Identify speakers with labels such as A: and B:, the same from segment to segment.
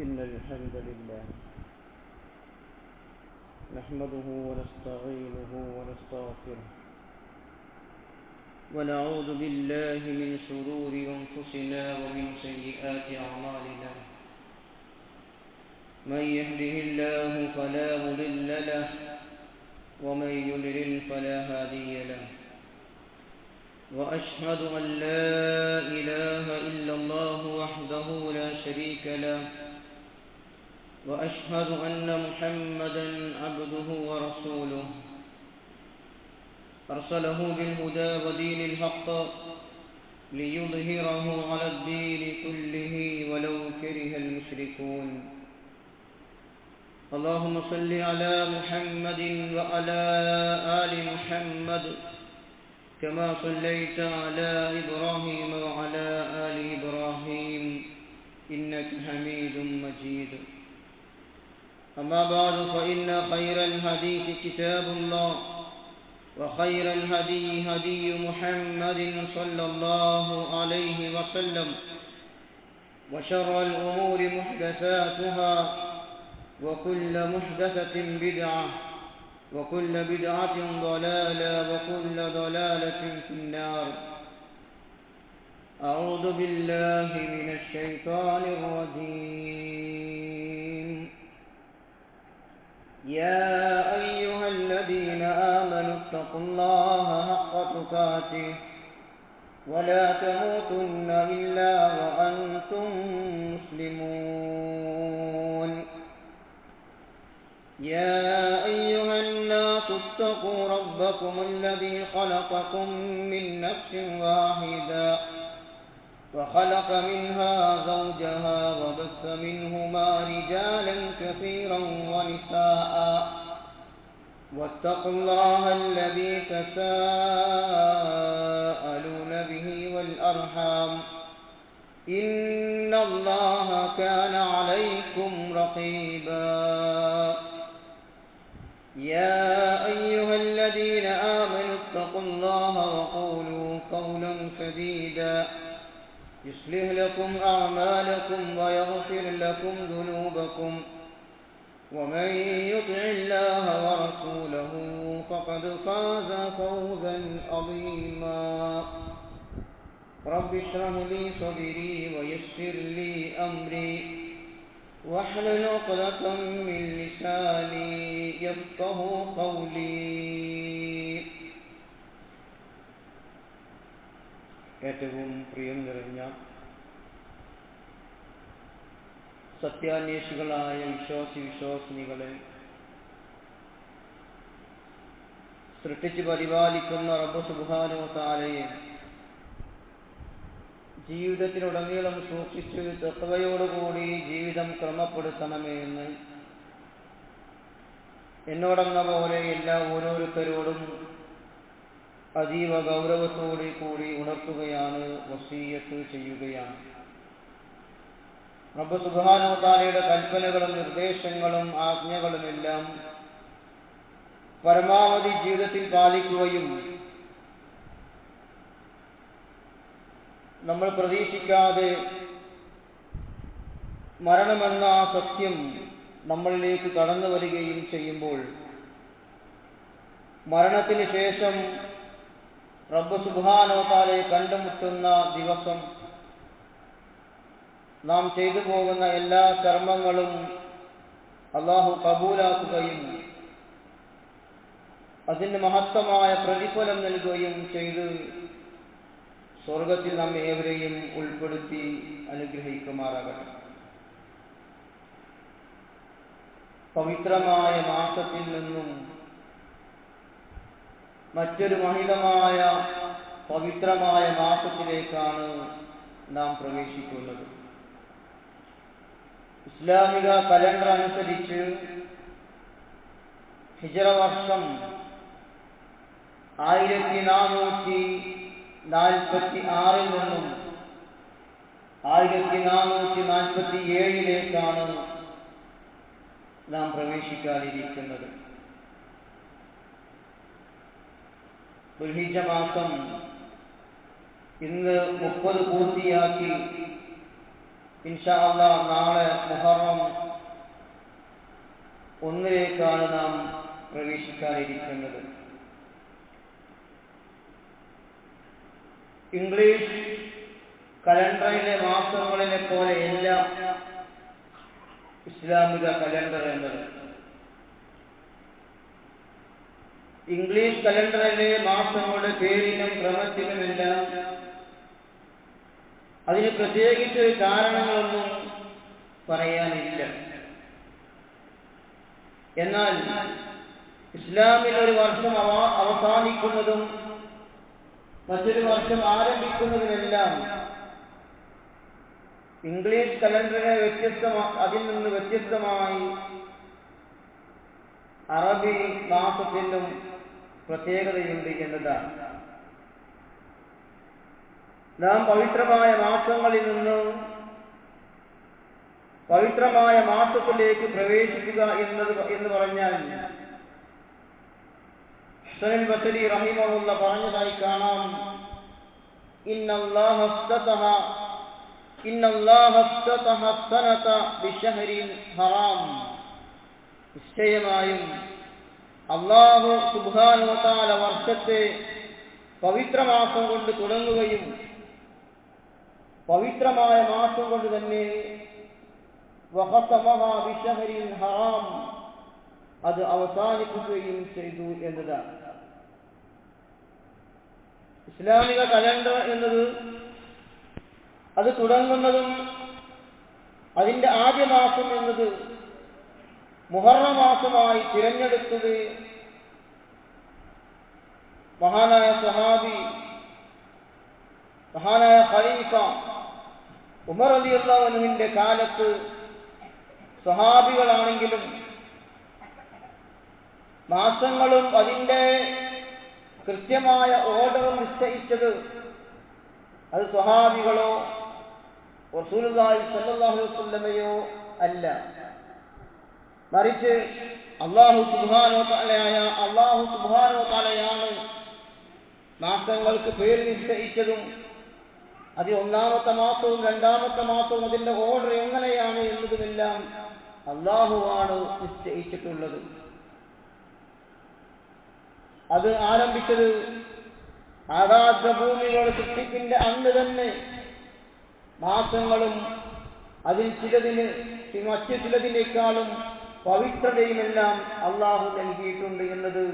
A: إن الحمد لله نحمده ونستعينه ونستغفره ونعوذ بالله من شرور أنفسنا ومن سيئات أعمالنا من يهده الله فلا مضل له ومن يضلل فلا هادي له وأشهد أن لا إله إلا الله وحده لا شريك له وأشهد أن محمدا عبده ورسوله أرسله بالهدى ودين الحق ليظهره على الدين كله ولو كره المشركون اللهم صل على محمد وعلى آل محمد كما صليت على إبراهيم وعلى آل إبراهيم إنك حميد مجيد أما بعد فإن خير الحديث كتاب الله وخير الهدي هدي محمد صلى الله عليه وسلم وشر الأمور محدثاتها وكل محدثة بدعة وكل بدعة ضلالة وكل ضلالة في النار أعوذ بالله من الشيطان الرجيم يا أيها الذين آمنوا اتقوا الله حق تقاته ولا تموتن إلا وأنتم مسلمون يا أيها الناس اتقوا ربكم الذي خلقكم من نفس واحدة وخلق منها زوجها وبث منهما رجالا كثيرا ونساء واتقوا الله الذي تساءلون به والأرحام إن الله كان عليكم رقيبا يا أيها الذين آمنوا اتقوا الله وقولوا قولا سديدا يصلح لكم أعمالكم ويغفر لكم ذنوبكم ومن يطع الله ورسوله فقد فاز فوزا عظيما رب اشرح لي صدري ويسر لي أمري واحلل عقدة من لساني يفقه قولي. ഏറ്റവും പ്രിയം നിറഞ്ഞ സത്യാന്വേഷികളായ വിശ്വാസിനികളെ, സൃഷ്ടിച്ച് പരിപാലിക്കുന്ന റബ്ബ് സുബ്ഹാനഹു വ തആലയെ ജീവിതത്തിലുടനീളം സൂക്ഷിച്ച് തഖ്വയോടുകൂടി ജീവിതം ക്രമപ്പെടുത്തണമേ എന്ന് എന്നോടെന്ന പോലെ എല്ലാ ഓരോരുത്തരോടും അതീവ ഗൗരവത്തോടു കൂടി ഉണർത്തുകയാണ്, വസീയത്ത് ചെയ്യുകയാണ്. റബ്ബ് സുബ്ഹാനഹു വ തആലയുടെ കൽപ്പനകളും നിർദ്ദേശങ്ങളും ആജ്ഞകളുമെല്ലാം പരമാവധി ജീവിതത്തിൽ പാലിക്കുകയും നമ്മൾ പ്രതീക്ഷിക്കാതെ മരണമെന്ന ആ സത്യം നമ്മളിലേക്ക് കടന്നു വരികയും ചെയ്യുമ്പോൾ മരണത്തിന് ശേഷം റബ്ബ് സുബ്ഹാനഹു വ തആലയെ കണ്ടുമുട്ടുന്ന ദിവസം നാം ചെയ്തു പോകുന്ന എല്ലാ കർമ്മങ്ങളും അല്ലാഹു കബൂലാക്കുകയും അതിന് മഹത്തമായ പ്രതിഫലം നൽകുകയും ചെയ്ത് സ്വർഗത്തിൽ നാം ഏവരെയും ഉൾപ്പെടുത്തി അനുഗ്രഹിക്കുമാറാകട്ടെ. പവിത്രമായ മാസത്തിൽ നിന്നും മറ്റൊരു മഹിതമായ പവിത്രമായ മാസത്തിലേക്കാണ് നാം പ്രവേശിക്കുന്നത്. ഇസ്ലാമിക കലണ്ടർ അനുസരിച്ച് ഹിജ്റ വർഷം 1446 നിന്നും 1447 നാം പ്രവേശിക്കാനിരിക്കുന്നത്. ദുൽഹിജ്ജ മാസം ഇന്ന് 30 പൂർത്തിയാക്കി ഇൻഷാ അല്ലാഹ് നാളെ മുഹറം 1 നാം പ്രവേശിക്കാനിരിക്കുന്നത്. ഇംഗ്ലീഷ് കലണ്ടറിലെ മാസങ്ങളിലെ പോലെയല്ല ഇസ്ലാമിക കലണ്ടർ എന്നത്. ഇംഗ്ലീഷ് കലണ്ടറിലെ മാസങ്ങളുടെ പേരിനും ക്രമത്തിനുമെല്ലാം അതിന് പ്രത്യേകിച്ച് കാരണങ്ങളൊന്നും പറയാനില്ല. എന്നാൽ ഇസ്ലാമിൽ ഒരു വർഷം അവസാനിക്കുന്നതും മറ്റൊരു വർഷം ആരംഭിക്കുന്നതിനെല്ലാം ഇംഗ്ലീഷ് കലണ്ടറിനെ അതിൽ നിന്ന് വ്യത്യസ്തമായി അറബി മാസത്തിനും പ്രത്യേകതയുണ്ട് എന്നതാണ്. നാം പവിത്രമായ മാസങ്ങളിൽ നിന്ന് പവിത്രമായ മാസത്തിലേക്ക് പ്രവേശിക്കുക എന്ന് പറഞ്ഞാൽ ഹസൻ ബസരി റഹിമഹുല്ല പറഞ്ഞതായി കാണാം, ഇന്നല്ലാഹ ഇഫ്തതഹ സനത ബിശഹരിൻ ഹറാം. നിശ്ചയമായും അല്ലാഹു സുബ്ഹാനഹു വ തആല വർഷത്തെ പവിത്രമാസം കൊണ്ട് തുടങ്ങുകയും പവിത്രമായ മാസം കൊണ്ട് തന്നെ വഖതമഹാ ബിശഹരിൻ ഹറാം അത് അവസാനിപ്പിക്കുകയും ചെയ്തു എന്നതാണ്. ഇസ്ലാമിക കലണ്ടർ എന്നത് അത് തുടങ്ങുന്നതും അതിന്റെ ആദ്യ മാസം എന്നത് മുഹറം മാസമായി തിരഞ്ഞെടുത്തത് മഹാനായ സഹാബി മഹാനായ ഖലീഫ ഉമർ റളിയല്ലാഹു അൻഹുവിന്റെ കാലത്ത് സ്വഹാബികളാണെങ്കിലും മാസങ്ങളും അതിന്റെ കൃത്യമായ ഓർഡറും നിശ്ചയിച്ചത് അത് സ്വഹാബികളോ റസൂലുള്ളാഹി സ്വല്ലല്ലാഹു അലൈഹി വസല്ലമയോ അല്ല, മറിച്ച് അല്ലാഹു സുബ്ഹാനഹു വ തആലയാണ് മാസങ്ങൾക്ക് പേര് നിശ്ചയിച്ചതും അത് ഒന്നാമത്തെ മാസവും രണ്ടാമത്തെ മാസവും അതിന്റെ ഓർഡർ എങ്ങനെയാണ് എന്നതുമെല്ലാം അല്ലാഹുവാണ് നിശ്ചയിച്ചിട്ടുള്ളത്. അത് ആരംഭിച്ചത് ആകാശഭൂമികളുടെ സൃഷ്ടിപ്പിന്റെ അന്ന് തന്നെ മാസങ്ങളും അതിൽ മറ്റു ചിലതിനേക്കാളും പവിത്രതയുമെല്ലാം അള്ളാഹു നൽകിയിട്ടുണ്ട് എന്നത്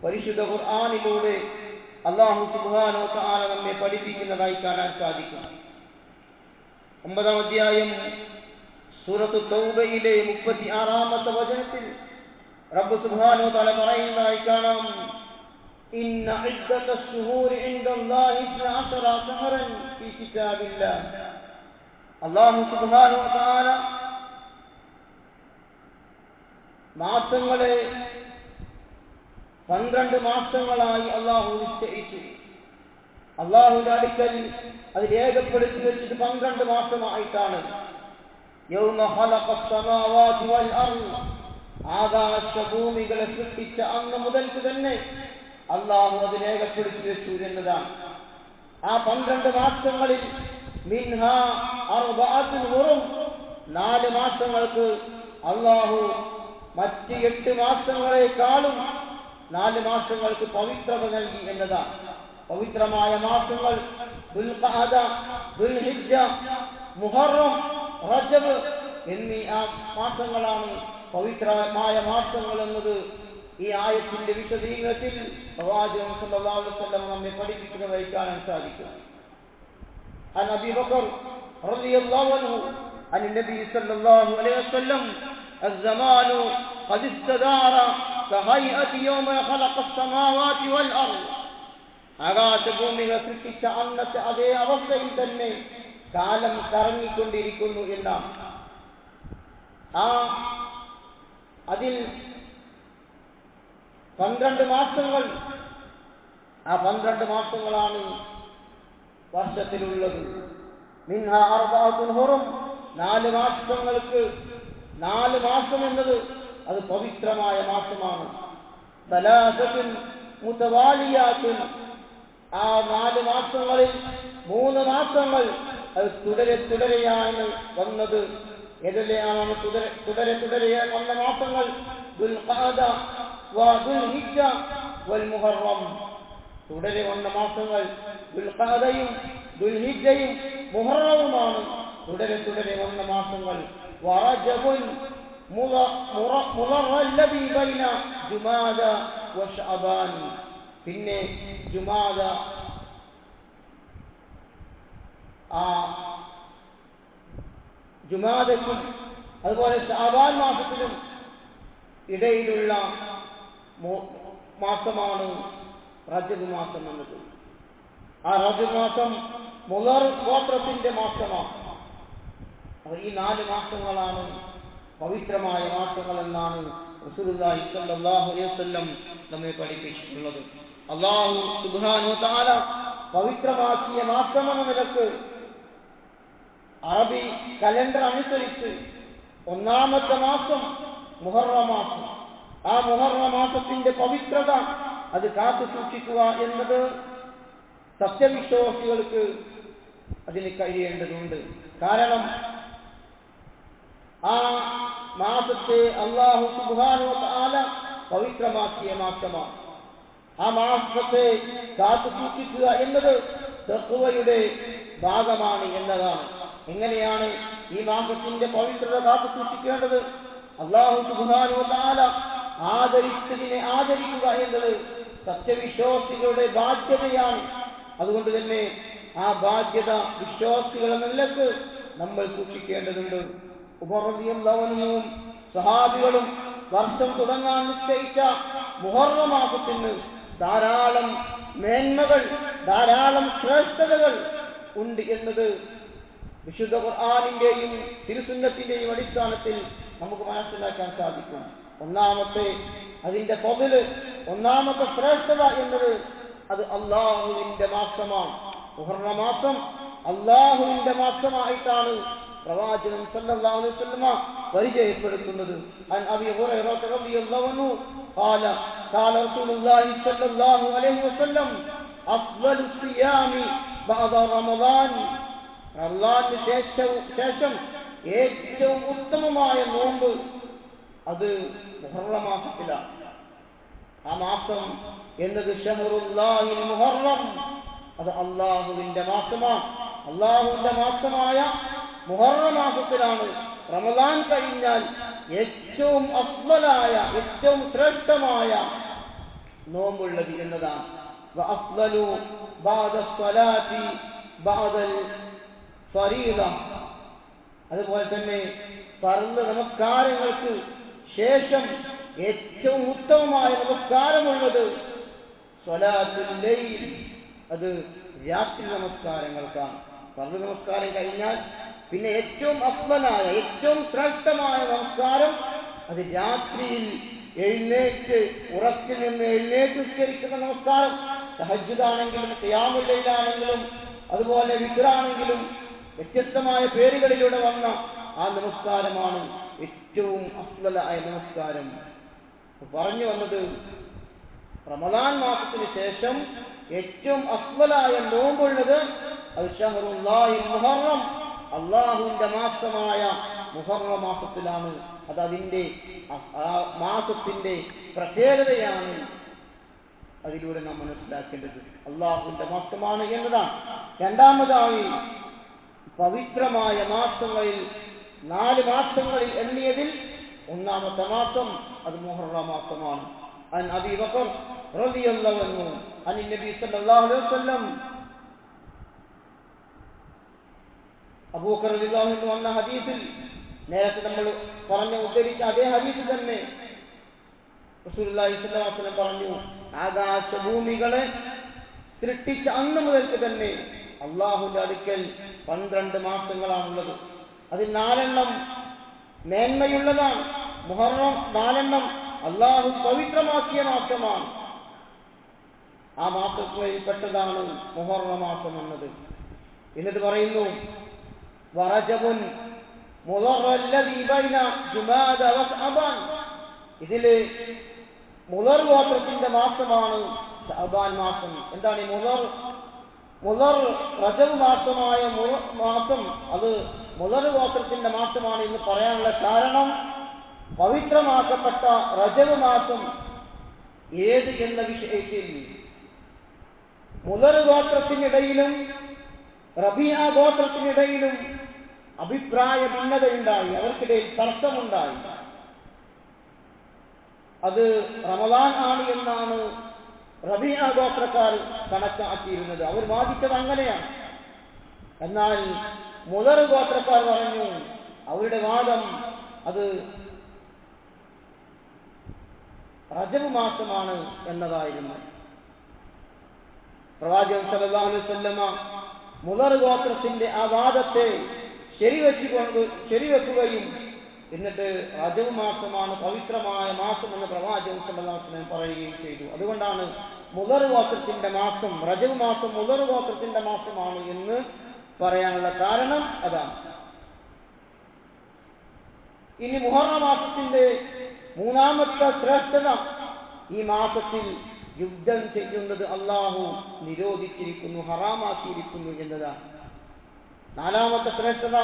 A: പരിശുദ്ധ ഖുർആനിലൂടെ അല്ലാഹു സുബ്ഹാനഹു വ തആല നമ്മെ പഠിപ്പിക്കുന്നതായി കാണാൻ സാധിക്കും. 9-ാം അധ്യായം സൂറത്തു തൗബയിലെ 36-ാമത്തെ വചനത്തിൽ റബ്ബ് സുബ്ഹാനഹു വ തആല പറയുന്നതായി കാണാം, ഇന്ന ഇദ്ദത്തശ് ശുഹൂരി ഇൻദല്ലാഹി 12 ശഹറൻ ഫീ കിതാബില്ലാഹ്. അല്ലാഹു സുബ്ഹാനഹു വ തആല മാസങ്ങളെ 12 മാസങ്ങളായി അല്ലാഹു നിശ്ചയിച്ചു. അല്ലാഹുവിന്റെ അടുക്കൽ അത് രേഖപ്പെടുത്തി വെച്ചത് 12 മാസമായിട്ടാണ്. യൗമ ഖലഖസ് സമാവാതി വൽ അർദ്, ആകാശഭൂമികളെ സൃഷ്ടിച്ച അന്ന് മുതൽക്ക് തന്നെ അല്ലാഹു അത് രേഖപ്പെടുത്തി വെച്ചു എന്നതാണ്. ആ 12 മാസങ്ങളിൽ മിൻഹാ അർബഅത്തുൻ ഹുറും, 4 മാസങ്ങൾക്ക് അല്ലാഹു മറ്റ് 8 മാസങ്ങളെക്കാളും 4 മാസങ്ങൾക്ക് പവിത്രത നൽകി എന്നതാണ്. പവിത്രമായ മാസങ്ങൾ ദുൽഖഅദ, ദുൽഹിജ്ജ, മുഹറം, റജബ് എന്നീ ആ മാസങ്ങളാണ് പവിത്രമായ മാസങ്ങൾ എന്നത് ഈ ആയത്തിന്റെ വിശദീകരണത്തിൽ പ്രവാചകൻ സല്ലല്ലാഹു അലൈഹി വസല്ലം നമ്മെ പഠിപ്പിക്കുന്നതായി കാണാൻ സാധിക്കും. عن أبي بكر رضي الله عنه عن النبي صلى الله عليه وسلم الزمان قد استدار كهيئة يوم خلق السماوات والأرض. ആകാശഭൂമികൾ സൃഷ്ടിച്ച അന്നത്തെ അതേ അവസ്ഥയിൽ തന്നെ കാലം കറങ്ങിക്കൊണ്ടിരിക്കുന്നു എന്നാണ്. അതിൽ 12 മാസങ്ങൾ, ആ 12 മാസങ്ങളാണ് വർഷത്തിലുള്ളത്. മിൻഹാ അർബഅത്തുൻ ഹുറും, 4 മാസങ്ങൾക്ക് 4 മാസം എന്നത് അത് പവിത്രമായ മാസമാണ്. സലാസത്തുൻ മുതവാലിയാത്തുൻ, ആ 4 മാസങ്ങളിൽ 3 മാസങ്ങൾ
B: അത് തുടരെയാണ് വന്നത്. ഏതെല്ലാമാണ് തുടരെയായി വന്ന മാസങ്ങൾ? ദുൽഖഅദ വ ദുൽഹിജ്ജ വൽ മുഹറം. തുടരെ വന്ന മാസങ്ങൾ ദുൽഖഅദയും ദുൽഹിജ്ജയും മുഹറവുമാണ്. തുടരെ വന്ന മാസങ്ങൾ. വറജബുൻ മുളറല്ലദീ ബൈന ജുമാദ വ ശഅബാൻ. പിന്നെ ജുമാദയ്ക്കും അതുപോലെ ശഅബാൻ മാസത്തിലും ഇടയിലുള്ള മാസമാണ് റജബ് മാസം എന്നത്. ആ റജബ് മാസം മുളർ ഗോത്രത്തിന്റെ മാസമാണ്. ഈ 4 മാസങ്ങളാണ് പവിത്രമായ മാസങ്ങൾ എന്നാണ് റസൂലുള്ളാഹി സ്വല്ലല്ലാഹു അലൈഹി വസല്ലം നമ്മെ പഠിപ്പിച്ചിട്ടുള്ളത്. അല്ലാഹു സുബ്ഹാനഹു വ തആല പവിത്രമാക്കിയ മാസം എന്ന നിലക്ക് അറബി കലണ്ടർ അനുസരിച്ച് ഒന്നാമത്തെ മാസം മുഹറം മാസം. ആ മുഹറം മാസത്തിന്റെ പവിത്രത അത് കാത്തു സൂക്ഷിക്കുക എന്നത് സത്യവിശ്വാസികൾക്ക് അതിന് കഴിയേണ്ടതുണ്ട്. കാരണം ആ മാസത്തെ അല്ലാഹു സുബ്ഹാനഹു വ തആല പവിത്രമാക്കിയ മാസമാണ്. ആ മാസത്തെ കാത്തു സൂക്ഷിക്കുക എന്നത് തഖ്വയുടെ ഭാഗമാണ് എന്നതാണ്. എങ്ങനെയാണ് ഈ മാസത്തിന്റെ പവിത്രത കാത്തു സൂക്ഷിക്കേണ്ടത്? അല്ലാഹു സുബ്ഹാനഹു വ തആല ആദരിച്ചതിനെ ആദരിക്കുക എന്നത് സത്യവിശ്വാസികളുടെ ബാധ്യതയാണ്. അതുകൊണ്ട് തന്നെ ആ ബാധ്യത വിശ്വാസികൾ എന്ന നിലക്ക് നമ്മൾ സൂക്ഷിക്കേണ്ടതുണ്ട്. ഉമർ റളിയല്ലാഹു അൻഹുവും സഹാബികളും വർഷം തുടങ്ങാൻ നിശ്ചയിച്ച മുഹറം മാസത്തിന് ധാരാളം മേന്മകൾ, ധാരാളം ശ്രേഷ്ഠതകൾ ഉണ്ട് എന്നത് വിശുദ്ധ ഖുർആനിന്റെയും തിരുസുന്നത്തിന്റെയും അടിസ്ഥാനത്തിൽ നമുക്ക് മനസ്സിലാക്കാൻ സാധിക്കും. അതിന്റെ ഫضല്, ഒന്നാമത്തെ ശ്രേഷ്ഠത എന്നത് അത് അല്ലാഹുവിന്റെ മാസമാണ്. മുഹറം മാസം അല്ലാഹുവിന്റെ മാസമായിട്ടാണ് പ്രവാചകൻ സല്ലല്ലാഹു അലൈഹി വസല്ലം പരിചയപ്പെടുത്തുന്നത്. അൻ അബീ ഹുറൈറ റളിയല്ലാഹു അൻഹു ഖാല ഖാല റസൂലുള്ളാഹി സല്ലല്ലാഹു അലൈഹി വസല്ലം അഫ്ളലു സിയാമി ബഅദ റമളാൻ. റമളാനിന് ശേഷം ഏറ്റവും ഉത്തമമായ നോമ്പ് അത് മുഹറം മാസത്തിലാണ്. ആ മാസം എന്നത് ഷഹറുല്ലാഹിൽ മുഹറം, അത് അല്ലാഹുവിന്റെ മാസമാണ്. അല്ലാഹുവിന്റെ മാസമായ മുഹറം മാസത്തിലാണ് റമളാൻ കഴിഞ്ഞാൽ ഏറ്റവും അഫ്ളലായ, ഏറ്റവും ശ്രേഷ്ഠമായ നോമ്പുള്ളത് എന്നതാണ്. വഅഫ്ളലു ബഅദ സ്വലാത്തി ബഅദൽ ഫരീദ. അതുപോലെ തന്നെ ഫർള് നമസ്കാരങ്ങൾക്ക് ശേഷം ഏറ്റവും ഉത്തമമായ നമസ്കാരമുള്ളത് സ്വലാത്തുൽ ലൈൽ, അത് രാത്രി നമസ്കാരങ്ങൾക്കാണ്. ഫർള് നമസ്കാരം കഴിഞ്ഞാൽ പിന്നെ ഏറ്റവും അഫ്ളലായ, ഏറ്റവും ശ്രേഷ്ഠമായ നമസ്കാരം അത് രാത്രിയിൽ ഉറക്കിൽ നിന്ന് എഴുന്നേറ്റ് നിസ്കരിക്കുന്ന നമസ്കാരം. തഹജ്ജുദാണെങ്കിലും ഖിയാമുൽ ലൈലാണെങ്കിലും അതുപോലെ വിത്റാണെങ്കിലും വ്യത്യസ്തമായ പേരുകളിലൂടെ വന്ന ആ നമസ്കാരമാണ് ഏറ്റവും അഫ്ളലായ നമസ്കാരം. പറഞ്ഞു വന്നത് റമളാൻ മാസത്തിന് ശേഷം ഏറ്റവും അഫ്ളലായ നോമ്പുള്ളത് അത് ഷഹറുല്ലാഹിൽ മുഹറം, അല്ലാഹുവിന്റെ മാസമായ മുഹറം മാസത്തിലാണ്. അത് അതിന്റെ ആ മാസത്തിന്റെ പ്രത്യേകതയാണ്. അതിലൂടെ നാം മനസ്സിലാക്കേണ്ടത് അല്ലാഹുവിന്റെ മാസമാണ് എന്നതാണ്. രണ്ടാമതായി പവിത്രമായ മാസങ്ങളിൽ 4 മാസങ്ങളിൽ എണ്ണിയതിൽ ഒന്നാമത്തെ മാസം അത് മുഹറം മാസമാണ്. അൻ അബീ ബക്കർ റളിയല്ലാഹു അൻഹു അൻ നബി സല്ലല്ലാഹു അലൈഹി വസല്ലം, അബൂബക്കർ റളിയല്ലാഹു അൻഹു വന്ന ഹദീസിൽ നേരത്തെ നമ്മൾ ഉദ്ധരിച്ച അതേ ഹദീസ് തന്നെ റസൂലുള്ളാഹി സ്വല്ലല്ലാഹു അലൈഹി വസല്ലം പറഞ്ഞു, ആകാശഭൂമികളെ സൃഷ്ടിച്ച അന്ന് മുതൽക്ക് തന്നെ അല്ലാഹുവിന്റെ അടുക്കൽ 12 മാസങ്ങളാണുള്ളത്. അതിൽ 4 മേന്മയുള്ളതാണ്. മുഹറം 4 അല്ലാഹു പവിത്രമാക്കിയ മാസമാണ്. ആ മാസങ്ങളിൽ പെട്ടതാണ് മുഹറം മാസം എന്നത്. എന്നിട്ട് പറയുന്നു വറജബുൻ മുളറല്ലദീ ബൈന ജുമാദ വ ശഅബാൻ. ഇതില് മുളർ ഗോത്രത്തിന്റെ മാസമാണ് ശഅബാൻ മാസം. എന്താണ് ഈ മുളർ? മുളർ റജബ് മാസമായ മാസം അത് മുളർ ഗോത്രത്തിന്റെ മാസമാണ് എന്ന് പറയാനുള്ള കാരണം പവിത്രമാക്കപ്പെട്ട റജബ് മാസം ഏത് എന്ന വിഷയത്തിൽ മുളർ ഗോത്രത്തിനിടയിലും റബീഅ ഗോത്രത്തിനിടയിലും അഭിപ്രായ ഭിന്നതയുണ്ടായി, അവർക്കിടയിൽ തർക്കമുണ്ടായി. അത് റമദാൻ ആണ് എന്നാണ് റബീഅ ഗോത്രക്കാർ കണക്കാക്കിയിരുന്നത്. അവർ വാദിച്ചത് അങ്ങനെയാണ്. എന്നാൽ മുളർ ഗോത്രക്കാർ പറഞ്ഞു അവരുടെ വാദം അത് റജബ് മാസമാണ് എന്നതായിരുന്നു. പ്രവാചകൻ സല്ലല്ലാഹു അലൈഹി വസല്ലമ മുളർ ഗോത്രത്തിന്റെ ആ വാദത്തെ ശരിവെക്കുകയും എന്നിട്ട് റജബ് മാസമാണ് പവിത്രമായ മാസം എന്ന് പ്രവാചകൻ സല്ലല്ലാഹു അലൈഹി വസല്ലം പറയുകയും ചെയ്തു. അതുകൊണ്ടാണ് മുളർ ഗോത്രത്തിന്റെ മാസം, റജബ് മാസം മുളർ ഗോത്രത്തിന്റെ മാസമാണ് എന്ന് പറയാനുള്ള കാരണം അതാണ്. ഇനി മുഹറം മാസത്തിന്റെ മൂന്നാമത്തെ ശ്രേഷ്ഠത, ഈ മാസത്തിൽ യുദ്ധം ചെയ്യുന്നത് അള്ളാഹു നിരോധിച്ചിരിക്കുന്നു, ഹറാമാക്കിയിരിക്കുന്നു എന്നതാണ്. നാലാമത്തെ ശ്രേഷ്ഠത,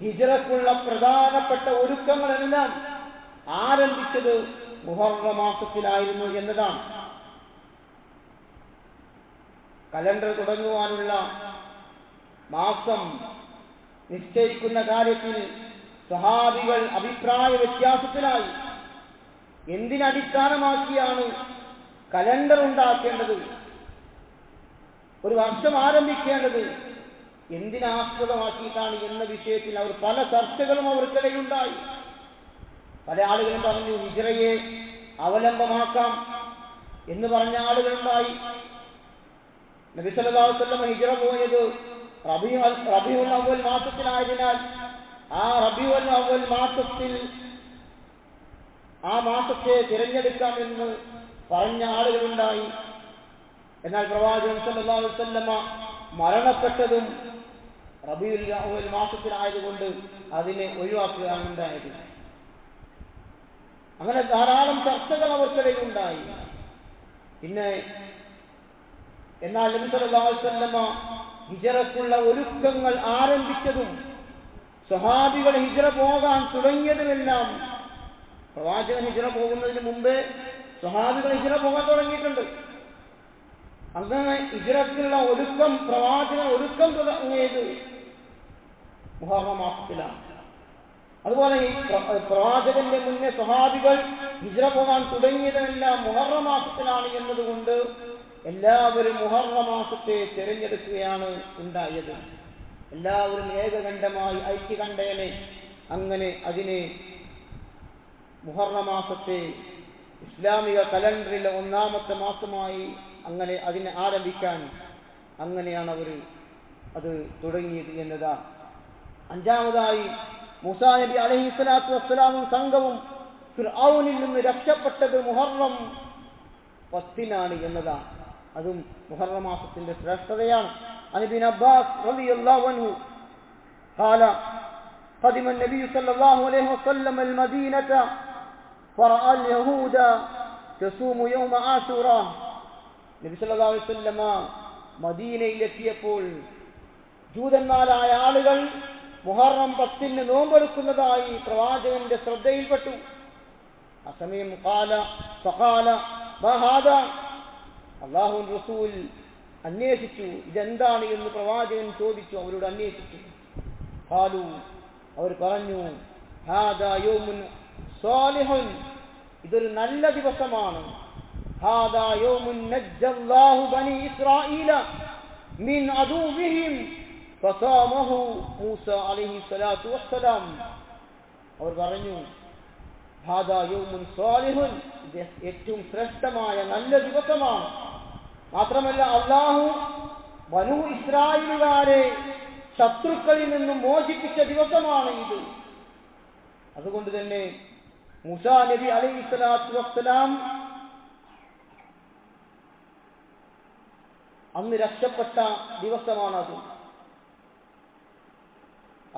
B: ഹിജ്റക്കുള്ള പ്രധാനപ്പെട്ട ഒരുക്കങ്ങളെല്ലാം ആരംഭിച്ചത് മുഹറം മാസത്തിലായിരുന്നു എന്നതാണ്. കലണ്ടർ തുടങ്ങുവാനുള്ള മാസം നിശ്ചയിക്കുന്ന കാര്യത്തിൽ സ്വഹാബികൾ അഭിപ്രായ വ്യത്യാസത്തിലായി. എന്തിനടിസ്ഥാനമാക്കിയാണ് കലണ്ടർ ഉണ്ടാക്കേണ്ടത്, ഒരു വർഷം ആരംഭിക്കേണ്ടത്, എന്തിനാസ്പദമാക്കിയിട്ടാണ് എന്ന വിഷയത്തിൽ അവർ പല ചർച്ചകളും അവർക്കിടയിലുണ്ടായി. പല ആളുകളും പറഞ്ഞു ഹിജ്റയെ അവലംബമാക്കാം എന്ന് പറഞ്ഞ ആളുകളുണ്ടായി. നബി സല്ലല്ലാഹു അലൈഹി വസല്ലം ഹിജ്റ പോയത് റബീഉൽ അവ്വൽ മാസത്തിലായതിനാൽ ആ റബീഉൽ അവ്വൽ മാസത്തിൽ ആ മാസത്തെ തിരഞ്ഞെടുക്കാമെന്ന് പറഞ്ഞ ആളുകളുണ്ടായി. എന്നാൽ പ്രവാചകൻ സല്ലല്ലാഹു അലൈഹി വസല്ലം മരണപ്പെട്ടതും റബീഉൽ അവ്വൽ മാസത്തിലായതുകൊണ്ട് അതിനെ ഒഴിവാക്കുകയാണ് ഉണ്ടായത്. അങ്ങനെ ധാരാളം ചർച്ചകൾ അവർക്കിടയിൽ ഉണ്ടായി. പിന്നെ എന്നാൽ നബി സല്ലല്ലാഹു അലൈഹി വസല്ലം ഹിജ്റക്കുള്ള ഒരുക്കങ്ങൾ ആരംഭിച്ചതും സ്വഹാബികൾ ഹിജ്റ പോകാൻ തുടങ്ങിയതുമെല്ലാം, പ്രവാചകൻ ഹിജ്റ പോകുന്നതിന് മുമ്പേ സ്വഹാബികൾ ഹിജ്റ പോകാൻ തുടങ്ങിയിട്ടുണ്ട്. അങ്ങനെ ഹിജ്റക്കുള്ള ഒരുക്കം, പ്രവാചകൻ ഒരുക്കം തുടങ്ങിയത് മുഹറം മാസത്തിലാണ്. അതുപോലെ ഈ പ്രവാചകന്റെ മുന്നേ സ്വഹാബികൾ ഹിജ്റ പോകാൻ തുടങ്ങിയതെല്ലാം മുഹറം മാസത്തിലാണ് എന്നതുകൊണ്ട് എല്ലാവരും മുഹറം മാസത്തെ തിരഞ്ഞെടുക്കുകയാണ് ഉണ്ടായത്. എല്ലാവരും ഏകകണ്ഠമായി ഐക്യകണ്ഠേനെ അങ്ങനെ അതിനെ മുഹറം മാസത്തെ ഇസ്ലാമിക കലണ്ടറിലെ ഒന്നാമത്തെ മാസമായി അങ്ങനെ അതിനെ ആരംഭിക്കാൻ അങ്ങനെയാണ് അവർ അത് തുടങ്ങിയത് എന്നതാണ്. അഞ്ചാമതായി മൂസാ നബി അലൈഹിസ്സലാത്തു വസ്സലാമും സംഘവും ഫിർഔനിൽ നിന്ന് രക്ഷപ്പെട്ടത് മുഹറം 10 എന്നതാണ്. അതും മുഹറം മാസത്തിന്റെ ശ്രേഷ്ഠതയാണ്. عن ابن عباس رضي الله عنه قال قدم النبي صلى الله عليه وسلم المدينة فرأى اليهود تصوم يوم عاشوراء. നബി സല്ലല്ലാഹു അലൈഹി വസല്ലം മദീനയിലെത്തിയപ്പോൾ ജൂതന്മാരായ ആളുകൾ മുഹറം 10 നോമ്പെടുക്കുന്നതായി പ്രവാചകന്റെ ശ്രദ്ധയിൽപ്പെട്ടു. ആ സമയം ഫഖാല മാ ഹാദാ, അല്ലാഹു റസൂൽ അന്വേഷിച്ചു ഇതെന്താണ് എന്ന് പ്രവാചകൻ ചോദിച്ചു, അവരോട് അന്വേഷിച്ചു. ഖാലു, അവർ പറഞ്ഞു ഹാദാ യൗമുൻ സാലിഹുൻ, ഇതൊരു നല്ല ദിവസമാണ്. ഹാദാ യൗമുൻ നജ്ജല്ലാഹു ബനി ഇസ്രായീല മിൻ അദൂവിഹിം ഫസാമഹു മൂസ അലൈഹി സ്വലാത്തു വസ്സലാം. അവർ പറഞ്ഞു ഹാദാ യൗമുൻ സാലിഹുൻ, ഇത് ഏറ്റവും ശ്രേഷ്ഠമായ നല്ല ദിവസമാണ്. മാത്രമല്ല അല്ലാഹു ബനൂ ഇസ്രായേലുകാരെ ശത്രുക്കളിൽ നിന്നും മോചിപ്പിച്ച ദിവസമാണ് ഇത്. അതുകൊണ്ട് തന്നെ മൂസാ നബി അലൈഹി സ്വലാത്തു വസ്സലാം അന്ന് രക്ഷപ്പെട്ട ദിവസമാണത്.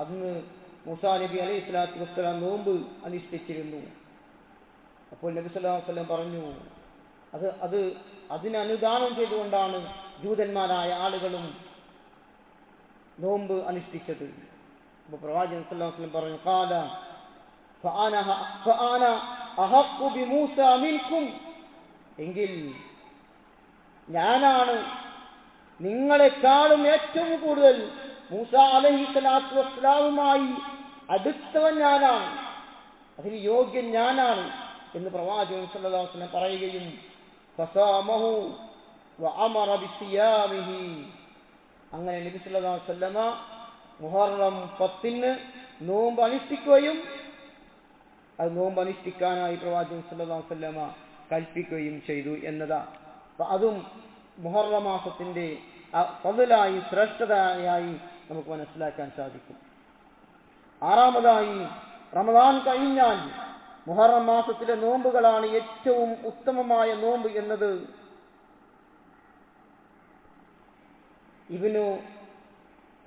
B: അന്ന് മൂസാ നബി അലൈഹി സ്വലാത്തു വസ്സലാം നോമ്പ് അനുഷ്ഠിച്ചിരുന്നു. അപ്പോൾ നബി സല്ലല്ലാഹു അലൈഹി വസല്ലം പറഞ്ഞു അതിന് അനുദാനം ചെയ്തുകൊണ്ടാണ് ജൂതന്മാരായ ആളുകളും നോമ്പ് അനുഷ്ഠിച്ചത്. അപ്പോൾ പ്രവാചകൻ സല്ലല്ലാഹു അലൈഹി വസല്ലം പറഞ്ഞു, ഖാല ഫഅന അഹഖു ബിമൂസ മിൻകും, എങ്കിൽ ഞാനാണ് നിങ്ങളെക്കാളും ഏറ്റവും കൂടുതൽ മൂസ അലൈഹിസ്സലാത്തു വസ്സലാമുമായി അടുത്തവൻ ഞാനാണ്, അതിന് യോഗ്യൻ ഞാനാണ് എന്ന് പ്രവാചകൻ സല്ലല്ലാഹു അലൈഹി വസല്ലം പറയുകയും ഫസാമഹു വഅമറ ബിസിയാമിഹി, അങ്ങനെ നബി സല്ലല്ലാഹു അലൈഹി വസല്ലമ മുഹറം 10 നോമ്പ് അനുഷ്ഠിക്കുകയും അത് നോമ്പ് അനുഷ്ഠിക്കാനായി പ്രവാചകൻ സല്ലല്ലാഹു അലൈഹി വസല്ലമ കൽപ്പിക്കുകയും ചെയ്തു എന്നതാണ്. അതും മുഹറം മാസത്തിന്റെ ഫضലായി ശ്രേഷ്ഠതയായി നമുക്ക് മനസ്സിലാക്കാൻ സാധിക്കും. ആറാമതായി, റമദാൻ കഴിഞ്ഞാൽ മുഹറം മാസത്തിലെ നോമ്പുകളാണ് ഏറ്റവും ഉത്തമമായ നോമ്പ് എന്നത് ഇബ്നു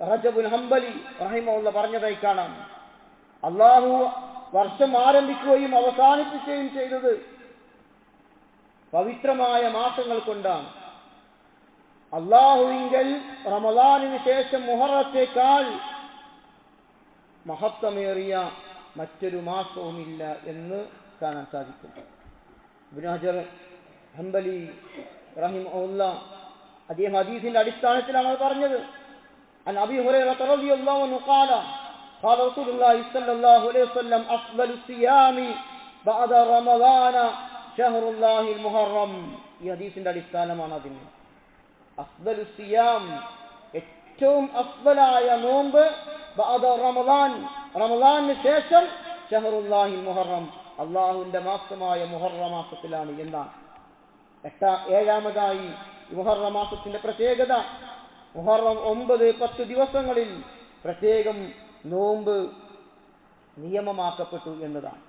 B: റജബുൽ ഹംബലി റഹിമഹുല്ലാഹ് പറഞ്ഞതായി കാണാം. അല്ലാഹു വർഷം ആരംഭിക്കുകയും അവസാനിപ്പിക്കുകയും ചെയ്തത് പവിത്രമായ മാസങ്ങൾ കൊണ്ടാണ്. അല്ലാഹുവിങ്കൽ റമദാനിന് ശേഷം മുഹറത്തേക്കാൾ മഹത്വമേറിയ മറ്റൊരു മാസവുമില്ല എന്ന് കാണാൻ സാധിക്കും. ഇബ്നു ഹജർ ഹംബലി റഹിമഹുല്ലാഹ് അദ്ദേഹം ഹദീസിന്റെ അടിസ്ഥാനത്തിലാണ് അത് പറഞ്ഞത്. അൻ അബീ ഹുറൈറ റളിയല്ലാഹു അൻഹു ഖാല ഖാല റസൂലുള്ളാഹി സ്വല്ലല്ലാഹു അലൈഹി വസല്ലം അഫ്ദലു സിയാമി ബഅദ റമദാന ഷഹ്റുല്ലാഹിൽ മുഹറം. ഈ ഹദീസിന്റെ അടിസ്ഥാനമാണ് അതിന്. അഫ്ദലു സിയാം, ഏറ്റവും അഫ്ദലായ നോമ്പ് ബഅദ റമദാൻ, റമദാനിന് ശേഷം ഷഹ്റുല്ലാഹിൽ മുഹറം, അല്ലാഹുവിന്റെ മാസമായ മുഹറം മാസത്തിലാണ് എന്നാണ്. ഏഴാമതായി മുഹറം മാസത്തിന്റെ പ്രത്യേകത, മുഹറം 9-10 ദിവസങ്ങളിൽ പ്രത്യേകം നോമ്പ് നിയമമാക്കപ്പെട്ടു എന്നതാണ്.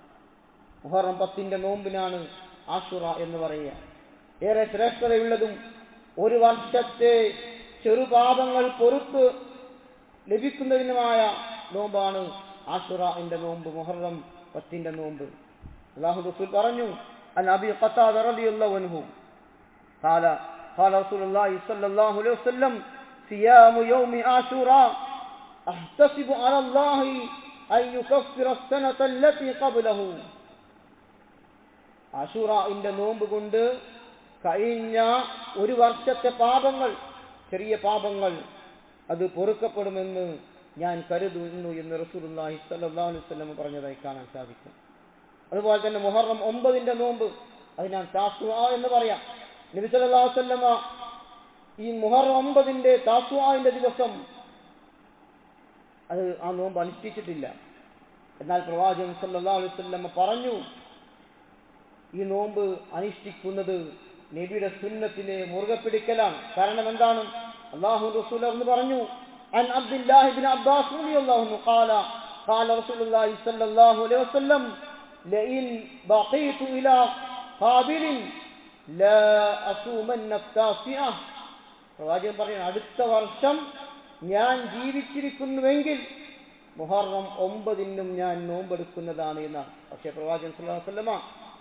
B: മുഹറം 10 നോമ്പിനാണ് ആശുറ എന്ന് പറയുക. ഏറെ ശ്രേഷ്ഠതയുള്ളതും ഒരു വർഷത്തെ ചെറുപാപങ്ങൾ പൊറുത്ത് ലഭിക്കുന്നതിനുമായ നോമ്പാണ് ആശുറന്റെ നോമ്പ്, മുഹറം 10 നോമ്പ്. അല്ലാഹു റസൂൽ പറഞ്ഞു, അൻ അബീ ഖതാദ റളിയല്ലാഹു അൻഹു ഖാല ഖാല റസൂലുള്ളാഹി സ്വല്ലല്ലാഹു അലൈഹി വസല്ലം സിയാമു യൗമി ആശുറാ അഹ്തസിബു അലല്ലാഹി അൻ യുകഫിറ അസ്സനത അല്ലതി ഖബ്ലഹു. ആശുറന്റെ നോമ്പ് കൊണ്ട് കഴിഞ്ഞ ഒരു വർഷത്തെ പാപങ്ങൾ, ചെറിയ പാപങ്ങൾ, അത് പൊറുക്കപ്പെടുമെന്ന് ഞാൻ കരുതുന്നു എന്ന് റസൂലുള്ളാഹി സ്വല്ലല്ലാഹു അലൈഹി വസല്ലം പറഞ്ഞതായി കാണാൻ സാധിക്കും. അതുപോലെ തന്നെ മുഹറം 9 നോമ്പ്, അതിനാണ് താസുആ എന്ന് പറയാം. നബി സല്ലല്ലാഹു അലൈഹി വസല്ലം ഈ മുഹറം 9 താസുആന്റെ ദിവസം അത് ആ നോമ്പ് അനുഷ്ഠിച്ചിട്ടില്ല. എന്നാൽ പ്രവാചകൻ സല്ലല്ലാഹു അലൈഹി വസല്ലം പറഞ്ഞു, ഈ നോമ്പ് അനുഷ്ഠിക്കുന്നത് നബിയുടെ സുന്നത്തിനെ മുറുകെ പിടിക്കലാണ്. കാരണം എന്താണ്? അല്ലാഹു റസൂൽ എന്ന് പറഞ്ഞു, അൻ അബ്ദുല്ലാഹി ഇബ്നു അബ്ബാസ് റളിയല്ലാഹു അൻഹു ഖാല ഖാല റസൂലുള്ളാഹി സ്വല്ലല്ലാഹു അലൈഹി വസല്ലം ലഇൻ ബഖീതു ഇലാ ഖാബിലിൻ ലാ അസൂമന്ന താസിഅ. പ്രവാചകൻ പറയുന്നു, അടുത്ത വർഷം ഞാൻ ജീവിച്ചിരിക്കുന്നുവെങ്കിൽ മുഹറം 9 ഞാൻ നോമ്പെടുക്കുന്നതാണ് എന്നാണ്. പക്ഷേ പ്രവാചകൻ സല്ലല്ലാഹു അലൈഹി വസല്ലമ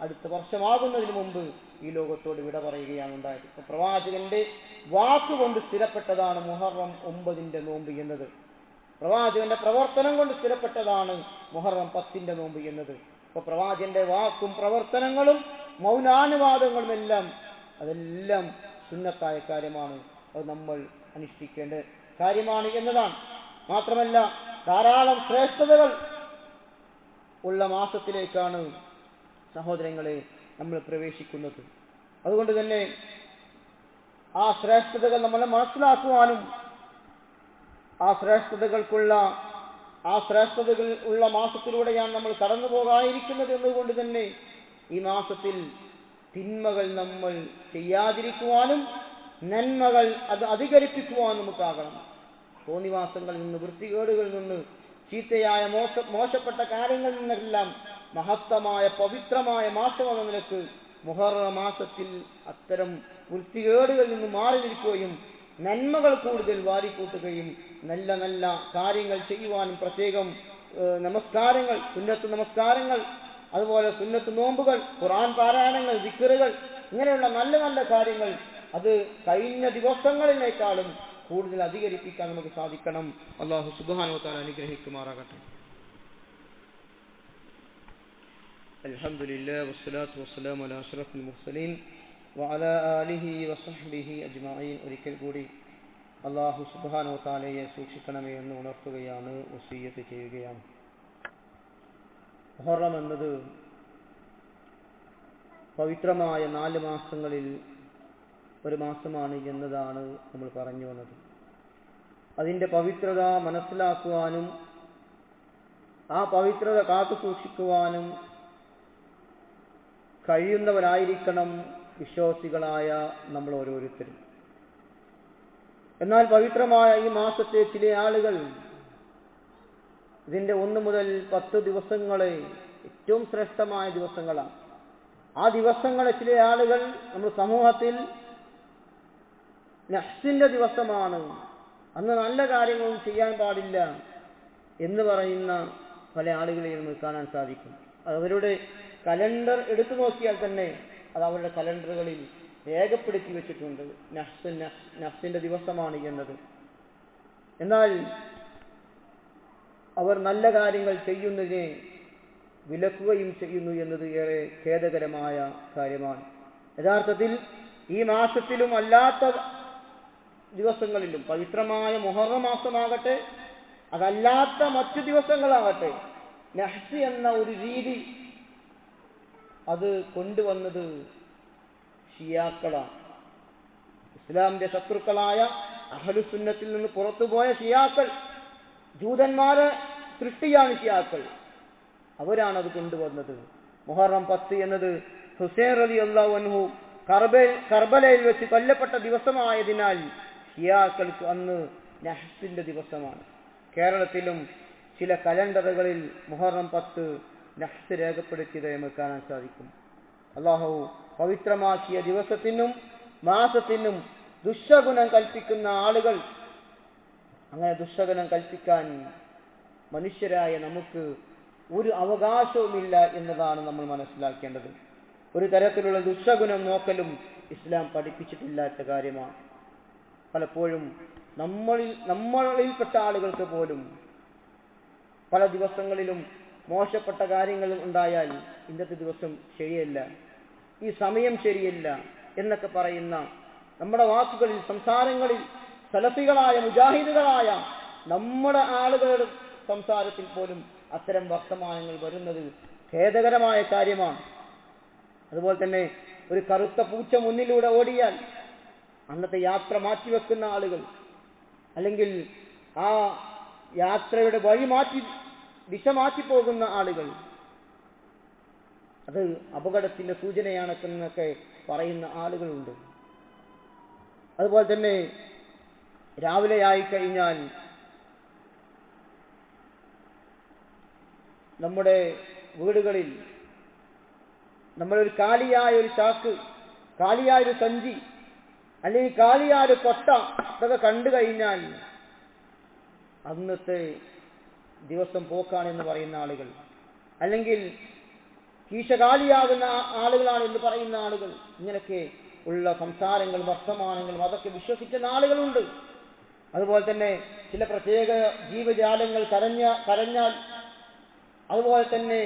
B: അടുത്ത വർഷമാകുന്നതിന് മുമ്പ് ഈ ലോകത്തോട് വിട പറയുകയാണ് ഉണ്ടായത്. പ്രവാചകന്റെ വാക്കുകൊണ്ട് സ്ഥിരപ്പെട്ടതാണ് മുഹറം 9 നോമ്പ് എന്നത്. പ്രവാചകന്റെ പ്രവർത്തനം കൊണ്ട് സ്ഥിരപ്പെട്ടതാണ് മുഹറം 10 നോമ്പ് എന്നത്. അപ്പൊ പ്രവാചകന്റെ വാക്കും പ്രവർത്തനങ്ങളും മൗനാനുവാദങ്ങളും എല്ലാം അതെല്ലാം സുന്നത്തായ കാര്യമാണ്, അത് നമ്മൾ അനുഷ്ഠിക്കേണ്ട കാര്യമാണ് എന്നതാണ്. മാത്രമല്ല ധാരാളം ശ്രേഷ്ഠതകൾ ഉള്ള മാസത്തിലേക്കാണ് സഹോദരങ്ങളെ നമ്മൾ പ്രവേശിക്കുന്നത്. അതുകൊണ്ട് തന്നെ ആ ശ്രേഷ്ഠതകൾ നമ്മൾ മനസ്സിലാക്കുവാനും ആ ശ്രേഷ്ഠതകൾ ഉള്ള മാസത്തിലൂടെയാണ് നമ്മൾ കടന്നു പോകാനിരിക്കുന്നത് എന്നതുകൊണ്ട് തന്നെ ഈ മാസത്തിൽ തിന്മകൾ നമ്മൾ ചെയ്യാതിരിക്കുവാനും നന്മകൾ അത് അധികരിപ്പിക്കുവാനും നമുക്കാകണം. തോന്നിവാസങ്ങളിൽ നിന്ന്, വൃത്തികേടുകളിൽ നിന്ന്, ചീത്തയായ മോശപ്പെട്ട കാര്യങ്ങളിൽ നിന്നെല്ലാം മഹത്തമായ പവിത്രമായ മാസം എന്ന നിലക്ക് മുഹറം മാസത്തിൽ അത്തരം വൃത്തികേടുകളിൽ നിന്ന് മാറി നിൽക്കുകയും നന്മകൾ കൂടുതൽ വാരിക്കൂട്ടുകയും നല്ല നല്ല കാര്യങ്ങൾ ചെയ്യുവാനും, പ്രത്യേകം നമസ്കാരങ്ങൾ, സുന്നത്ത് നമസ്കാരങ്ങൾ, അതുപോലെ സുന്നത്ത് നോമ്പുകൾ, ഖുർആൻ പാരായണങ്ങൾ, ദിക്റുകൾ, ഇങ്ങനെയുള്ള നല്ല നല്ല കാര്യങ്ങൾ അത് കഴിഞ്ഞ ദിവസങ്ങളിലേക്കാളും കൂടുതൽ അധികരിപ്പിക്കാൻ നമുക്ക് സാധിക്കണം. അല്ലാഹു സുബ്ഹാനഹു വ തആല അനുഗ്രഹിക്കുമാറാകട്ടെ. അൽഹംദുലില്ലാഹി വസ്സലാത്തു വസ്സലാമു അലാ അഷ്റഫിൽ മുർസലീൻ വഅലാ ആലിഹി വസഹ്ബിഹി അജ്മഈൻ. ഒരിക്കൽ കൂടി അല്ലാഹു സുബ്ഹാനഹു വ തആലയെ സൂക്ഷിക്കണമേ എന്ന് ഉണർത്തുകയാണ്, വസിയ്യത്ത് ചെയ്യുകയാണ്. മുഹറം എന്നത് പവിത്രമായ 4 മാസങ്ങളിൽ ഒരു മാസമാണ് എന്നതാണ് നമ്മൾ പറഞ്ഞു വന്നത്. അതിൻ്റെ പവിത്രത മനസ്സിലാക്കുവാനും ആ പവിത്രത കാത്തു സൂക്ഷിക്കുവാനും കഴിയുന്നവരായിരിക്കണം വിശ്വാസികളായ നമ്മൾ ഓരോരുത്തരും. എന്നാൽ പവിത്രമായ ഈ മാസത്തെ ചില ആളുകൾ ഇതിൻ്റെ 1 മുതൽ 10 ദിവസങ്ങളെ ഏറ്റവും ശ്രേഷ്ഠമായ ദിവസങ്ങളാണ്. ആ ദിവസങ്ങളെ ചില ആളുകൾ നമ്മുടെ സമൂഹത്തിൽ നഹ്സിന്റെ ദിവസമാണ്, അന്ന് നല്ല കാര്യങ്ങളും ചെയ്യാൻ പാടില്ല എന്ന് പറയുന്ന പല ആളുകളെയും നമുക്ക് കാണാൻ സാധിക്കും. അവരുടെ കലണ്ടർ എടുത്തു നോക്കിയാൽ തന്നെ അത് അവരുടെ കലണ്ടറുകളിൽ രേഖപ്പെടുത്തി വെച്ചിട്ടുണ്ട്, നഹ്സിന്റെ ദിവസമാണ് എന്നത്. എന്നാൽ അവർ നല്ല കാര്യങ്ങൾ ചെയ്യുന്നതിനെ വിലക്കുകയും ചെയ്യുന്നു എന്നത് ഏറെ ഖേദകരമായ കാര്യമാണ്. യഥാർത്ഥത്തിൽ ഈ മാസത്തിലും അല്ലാത്ത ദിവസങ്ങളിലും, പവിത്രമായ മുഹറം മാസമാകട്ടെ അതല്ലാത്ത മറ്റു ദിവസങ്ങളാകട്ടെ, നഹ്സ് എന്ന ഒരു രീതി അത് കൊണ്ടുവന്നത് ഷിയാക്കളാണ്. ഇസ്ലാമിന്റെ ശത്രുക്കളായ അഹ്ലുസുന്നത്തിൽ നിന്ന് പുറത്തുപോയ ഷിയാക്കൾ, ജൂതന്മാരെ സൃഷ്ടിയാണ് ഷിയാക്കൾ. അവരാണ് അത് കൊണ്ടുവന്നത്. മുഹറം 10 എന്നത് ഹുസൈൻ റളിയല്ലാഹു അൻഹു കർബലയിൽ വെച്ച് കൊല്ലപ്പെട്ട ദിവസമായതിനാൽ ഷിയാക്കൾക്ക് അന്ന് നഹ്സിന്റെ ദിവസമാണ്. കേരളത്തിലും ചില കലണ്ടറുകളിൽ മുഹറം 10 നഹ്സ് രേഖപ്പെടുത്തിയതായി നമുക്ക് കാണാൻ സാധിക്കും. അല്ലാഹു പവിത്രമാക്കിയ ദിവസത്തിനും മാസത്തിനും ദുശ്ശകുനം കൽപ്പിക്കുന്ന ആളുകൾ, അങ്ങനെ ദുശ്ശകുനം കൽപ്പിക്കാൻ മനുഷ്യരായ നമുക്ക് ഒരു അവകാശവുമില്ല എന്നതാണ് നമ്മൾ മനസ്സിലാക്കേണ്ടത്. ഒരു തരത്തിലുള്ള ദുശ്ശകുനം നോക്കലും ഇസ്ലാം പഠിപ്പിച്ചിട്ടില്ലാത്ത കാര്യമാണ്. പലപ്പോഴും നമ്മളിൽപ്പെട്ട ആളുകൾക്ക് പോലും പല ദിവസങ്ങളിലും മോശപ്പെട്ട കാര്യങ്ങൾ ഉണ്ടായാൽ ഇന്നത്തെ ദിവസം ശരിയല്ല, ഈ സമയം ശരിയല്ല എന്നൊക്കെ പറയുന്ന നമ്മുടെ വാക്കുകളിൽ, സംസാരങ്ങളിൽ സലഫികളായ മുജാഹിദുകളായ നമ്മുടെ ആളുകളുടെ സംസാരത്തിൽ പോലും അത്തരം വർത്തമാനങ്ങൾ വരുന്നത് ഖേദകരമായ കാര്യമാണ്. അതുപോലെ തന്നെ ഒരു കറുത്ത പൂച്ച മുന്നിലൂടെ ഓടിയാൽ അന്നത്തെ യാത്ര മാറ്റിവെക്കുന്ന ആളുകൾ, അല്ലെങ്കിൽ ആ യാത്രയുടെ വഴി ദിശ മാറ്റിപ്പോകുന്ന ആളുകൾ, അത് അപകടത്തിന്റെ സൂചനയാണെന്നൊക്കെ പറയുന്ന ആളുകളുണ്ട്. അതുപോലെ തന്നെ രാവിലെ ആയിക്കഴിഞ്ഞാൽ നമ്മുടെ വീടുകളിൽ നമ്മളൊരു കാലിയായ ഒരു ചാക്ക്, കാലിയായ ഒരു സഞ്ചി, അല്ലെങ്കിൽ കാലിയായ ഒരു കൊട്ട ഇതൊക്കെ കണ്ടു കഴിഞ്ഞാൽ അന്നത്തെ ദിവസം പോക്കാണെന്ന് പറയുന്ന ആളുകൾ, അല്ലെങ്കിൽ കീശകാലിയാകുന്ന ആളുകളാണ് എന്ന് പറയുന്ന ആളുകൾ, ഇങ്ങനെയൊക്കെ ഉള്ള സംസാരങ്ങളും വർത്തമാനങ്ങളും അതൊക്കെ വിശ്വസിക്കുന്ന ആളുകളുണ്ട്. അതുപോലെ തന്നെ ചില പ്രത്യേക ജീവജാലങ്ങൾ കരഞ്ഞാൽ, അതുപോലെ തന്നെ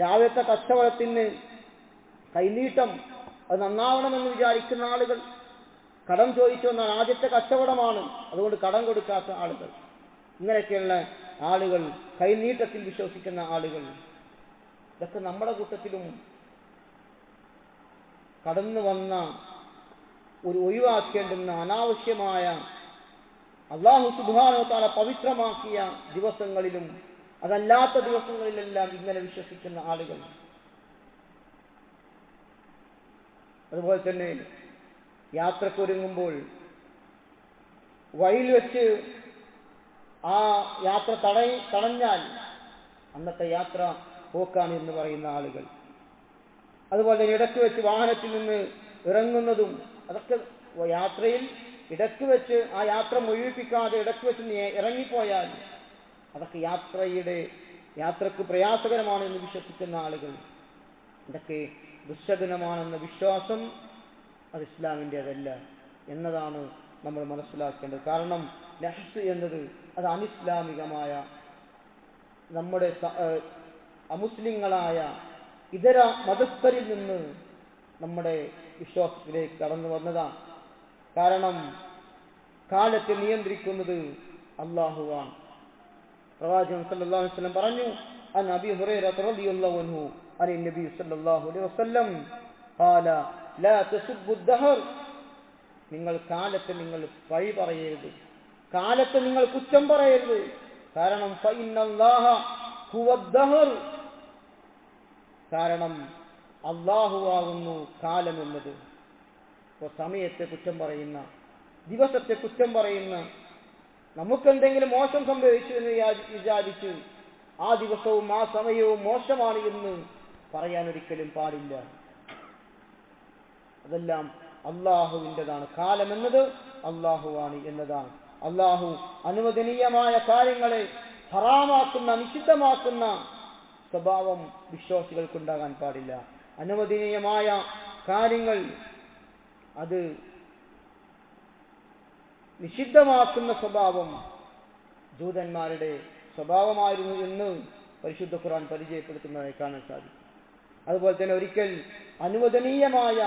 B: രാവിലത്തെ കച്ചവടത്തിന് കൈനീട്ടം അത് നന്നാവണമെന്ന് വിചാരിക്കുന്ന ആളുകൾ, കടം ചോദിച്ചു വന്നാൽ ആദ്യത്തെ കച്ചവടമാണ് അതുകൊണ്ട് കടം കൊടുക്കാത്ത ആളുകൾ, ഇങ്ങനെയൊക്കെയുള്ള ആളുകൾ, കൈനീട്ടത്തിൽ വിശ്വസിക്കുന്ന ആളുകൾ, ഇതൊക്കെ നമ്മുടെ കൂട്ടത്തിലും കടന്നു വന്ന ഒരു ഒഴിവാക്കേണ്ടുന്ന അനാവശ്യമായ അല്ലാഹു സുബ്ഹാനഹു വ തആല പവിത്രമാക്കിയ ദിവസങ്ങളിലും അതല്ലാത്ത ദിവസങ്ങളിലെല്ലാം ഇങ്ങനെ വിശ്വസിക്കുന്ന ആളുകൾ. അതുപോലെ തന്നെ യാത്രക്കൊരുങ്ങുമ്പോൾ വഴിയിൽ വെച്ച് ആ യാത്ര തടഞ്ഞാൽ അന്നത്തെ യാത്ര പോക്കാണ് എന്ന് പറയുന്ന ആളുകൾ. അതുപോലെ തന്നെ ഇടയ്ക്ക് വെച്ച് വാഹനത്തിൽ നിന്ന് ഇറങ്ങുന്നതും, അതൊക്കെ യാത്രയിൽ ഇടയ്ക്ക് വെച്ച് ആ യാത്ര മുഴുവിപ്പിക്കാതെ ഇടയ്ക്ക് വെച്ച് ഇറങ്ങിപ്പോയാൽ അതൊക്കെ യാത്രക്ക് പ്രയാസകരമാണ് എന്ന് വിശ്വസിക്കുന്ന ആളുകൾ. ഇതൊക്കെ ദുശ്ശകുനമാണെന്ന വിശ്വാസം അത് ഇസ്ലാമിൻ്റെതല്ല. എന്നതാണ് നമ്മൾ മനസ്സിലാക്കേണ്ടത്. കാരണം നഹ്സ് എന്നത് അത് അനിസ്ലാമികമായ നമ്മുടെ അമുസ്ലിങ്ങളായ ഇതര മതസ്ഥരിൽ നിന്ന് നമ്മുടെ വിശ്വാസത്തിലേക്ക് കടന്നു വന്നതാണ്. കാരണം കാലത്തെ നിയന്ത്രിക്കുന്നത് അല്ലാഹുവാണ്. പ്രവാചകൻ സല്ലല്ലാഹു അലൈഹി വസല്ലം പറഞ്ഞു, അൻ അബീ ഹുറൈറ റളിയല്ലാഹു അൻഹു അനി നബി സല്ലല്ലാഹു അലൈഹി വസല്ലം ഖാല ലാ തസുബ്ബു ദഹർ, നിങ്ങൾ കാലത്തെ നിങ്ങൾ പഴി പറയരുത്, കാലത്തെ നിങ്ങൾ കുറ്റം പറയരുത്. കാരണം ഫഇന്നല്ലാഹ ഹുവദ്ദഹർ, കാരണം അല്ലാഹുവാകുന്നു കാലം എന്നത്. ഇപ്പോൾ സമയത്തെ കുറ്റം പറയുന്ന, ദിവസത്തെ കുറ്റം പറയുന്ന, നമുക്കെന്തെങ്കിലും മോശം സംഭവിച്ചു എന്ന് വിചാരിച്ച് ആ ദിവസവും ആ സമയവും മോശമാണ് എന്ന് പറയാൻ ഒരിക്കലും പാടില്ല. അതെല്ലാം അള്ളാഹുവിൻ്റെതാണ്. കാലം എന്നത് അള്ളാഹുവാണ് എന്നതാണ്. അള്ളാഹു അനുവദനീയമായ കാര്യങ്ങളെ ഹറാമാക്കുന്ന, നിഷിദ്ധമാക്കുന്ന സ്വഭാവം വിശ്വാസികൾക്കുണ്ടാകാൻ പാടില്ല. അനുവദനീയമായ കാര്യങ്ങൾ അത് നിഷിദ്ധമാക്കുന്ന സ്വഭാവം ജൂതന്മാരുടെ സ്വഭാവമായിരുന്നു എന്ന് പരിശുദ്ധ ഖുർആൻ പരിചയപ്പെടുത്തുന്നതായി കാണാൻ സാധിക്കും. അതുപോലെ തന്നെ ഒരിക്കൽ അനുവദനീയമായ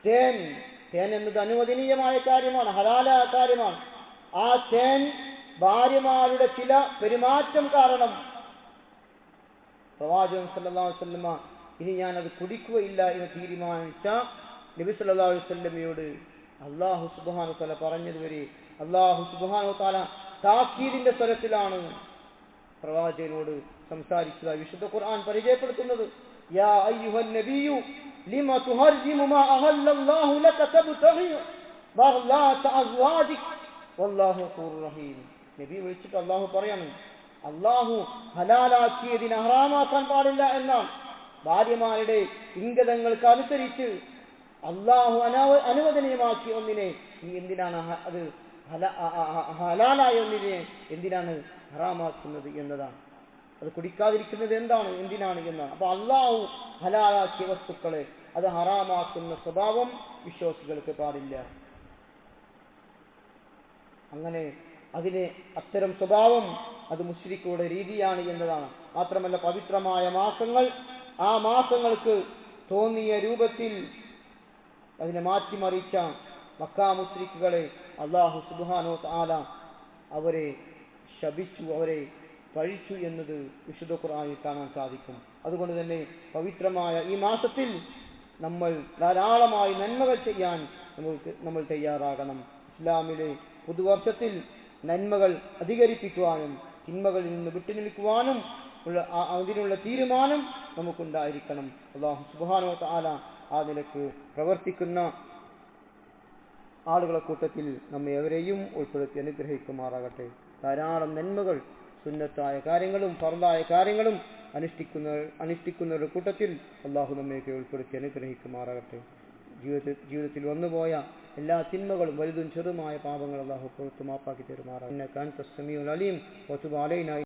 B: തേൻ എന്നത് അനുവദനീയമായ കാര്യമാണ്, ഹലാലായ കാര്യമാണ്. ആ തേൻ ഭാര്യമാരുടെ ചില പെരുമാറ്റം കാരണം പ്രവാചകൻ സല്ലല്ലാഹു അലൈഹി വസല്ലമ ഇനി ഞാനത് കുടിക്കുകയില്ല എന്ന് തീരുമാനിച്ച നബി സല്ലല്ലാഹു അലൈഹി വസല്ലമയോട് അല്ലാഹു സുബ്ഹാനഹു വ തആല പറഞ്ഞതുവരെ അല്ലാഹു സുബ്ഹാനഹു വ തആല താക്കീദിന്റെ സ്വരത്തിലാണ് പ്രവാചകനോട് സംസാരിച്ചതായി വിശുദ്ധ ഖുർആൻ പരിചയപ്പെടുത്തുന്നത്. യാ അയ്യുഹൻ നബിയു ലിമ തുഹർജിമു മാ അഹല്ലല്ലാഹു ലക തബ്തഗി മർളാത അസ്വാജിക വല്ലാഹു ഗഫൂറുർ റഹീം. നബി വിളിച്ചിട്ട് അല്ലാഹു പറയാണ്, അല്ലാഹു ഹലാലാക്കിയതിനെ ഹറാമാക്കാൻ പാടില്ല എന്നാണ്. ഭാര്യമാരുടെ ഇംഗിതങ്ങൾക്ക് അനുസരിച്ച് അല്ലാഹു അനുവദനീയമാക്കിയ ഒന്നിനെ നീ എന്തിനാണ് അത് ഹലാലായ ഒന്നിനെ എന്തിനാണ് ഹറാമാക്കുന്നത് എന്നതാണ്. അത് കുടിക്കാതിരിക്കുന്നത് എന്തിനാണ് എന്നാണ്. അപ്പൊ അല്ലാഹു ഹലാലാക്കിയ വസ്തുക്കളെ അത് ഹറാമാക്കുന്ന സ്വഭാവം വിശ്വാസികൾക്ക് പാടില്ല. അങ്ങനെ അത്തരം സ്വഭാവം അത് മുശ്രിക്കുകളുടെ രീതിയാണ് എന്നതാണ്. മാത്രമല്ല പവിത്രമായ മാസങ്ങൾ, ആ മാസങ്ങൾക്ക് തോന്നിയ രൂപത്തിൽ അതിനെ മാറ്റിമറിച്ച മക്കാ മുശ്രിക്കുകളെ അല്ലാഹു സുബ്ഹാനഹു വ തആല അവരെ ശപിച്ചു, അവരെ പഴിച്ചു എന്നത് വിശുദ്ധ ഖുർആനിൽ കാണാൻ സാധിക്കും. അതുകൊണ്ട് തന്നെ പവിത്രമായ ഈ മാസത്തിൽ നമ്മൾ ധാരാളമായി നന്മകൾ ചെയ്യാൻ നമ്മൾ തയ്യാറാകണം. ഇസ്ലാമിലെ പുതുവർഷത്തിൽ നന്മകൾ അധികരിപ്പിക്കുവാനും തിന്മകളിൽ നിന്ന് വിട്ടുനിൽക്കുവാനും അതിനുള്ള തീരുമാനം നമുക്കുണ്ടായിരിക്കണം. അല്ലാഹു സുബ്ഹാനഹു വ തആല ആ നിലക്ക് പ്രവർത്തിക്കുന്ന ആളുകളെ കൂട്ടത്തിൽ നമ്മെ എവരെയും ഉൾപ്പെടുത്തി അനുഗ്രഹിക്കുമാറാകട്ടെ. ധാരാളം നന്മകൾ, സുന്നത്തായ കാര്യങ്ങളും ഫർളായ കാര്യങ്ങളും അനുഷ്ഠിക്കുന്നവരുടെ കൂട്ടത്തിൽ അല്ലാഹു നമ്മയൊക്കെ ഉൾപ്പെടുത്തി അനുഗ്രഹിക്കുമാറാകട്ടെ. ജീവിതത്തിൽ വന്നുപോയ എല്ലാ തിന്മകളും വലുതും ചെറുമായ പാപങ്ങൾ അല്ലാഹു പുറത്തു മാപ്പാക്കി തരുമാറാകട്ടെ. ഇന്നക അൻത സമീഉൽ അലീം വതുബ് അലൈനാ